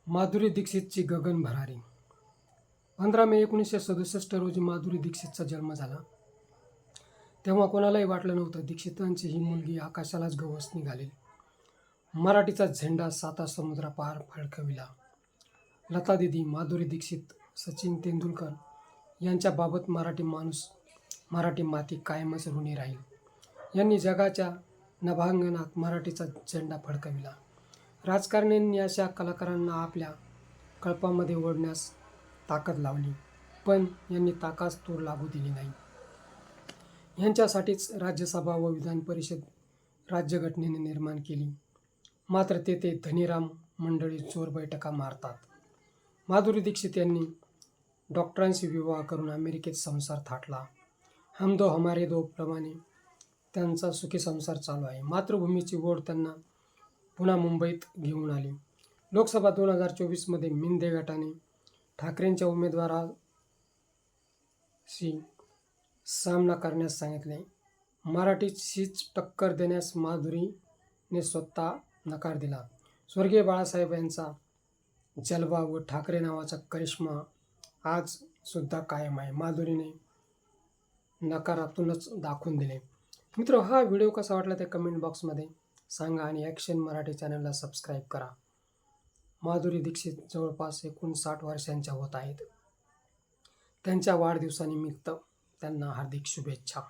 माधुरी दीक्षितची गगन भरारी. 15 मे 1967 रोजी माधुरी दीक्षितचा जन्म झाला. तेव्हा कोणालाही वाटलं नव्हतं दीक्षितांची ही मुलगी आकाशालाच गवसणी घालेल. मराठीचा झेंडा 7 समुद्रापार फडकविला. लता दीदी, माधुरी दीक्षित, सचिन तेंडुलकर यांच्याबाबत मराठी माणूस, मराठी माती कायमच ऋणी राहील. यांनी जगाच्या नभांगणात मराठीचा झेंडा फडकविला. राजकारण्यांनी अशा कलाकारांना आपल्या कळपामध्ये ओढण्यास ताकद लावली, पण यांनी ताकास तूर लागू दिली नाही. यांच्यासाठीच राज्यसभा व विधान परिषद राज्यघटनेने निर्माण केली. मात्र तेथे धनीराम मंडळी जोर बैठका मारतात. माधुरी दीक्षित यांनी डॉक्टरांशी विवाह करून अमेरिकेत संसार थाटला. हम दो हमारे दो प्रमाणे त्यांचा सुखी संसार चालू आहे. मातृभूमीची ओढ त्यांना पुन्हा मुंबईत घेऊन आली. लोकसभा 2024 मिंदे गटाने ठाकरेंच्या उमेदवाराशी सामना करण्यास सांगितले. मराठीशीच टक्कर देण्यास माधुरीने स्वतः नकार दिला. स्वर्गीय बाळासाहेब यांचा जलवा व ठाकरे नावाचा करिश्मा आज सुद्धा कायम आहे. माधुरीने नकारातूनच दाखवून दिले. मित्र, हा व्हिडिओ कसा वाटला ते कमेंट बॉक्समध्ये सांगा आणि ॲक्शन मराठी चॅनलला सबस्क्राईब करा. माधुरी दीक्षित जवळपास 59 वर्षांच्या होत आहेत. त्यांच्या वाढदिवसानिमित्त त्यांना हार्दिक शुभेच्छा.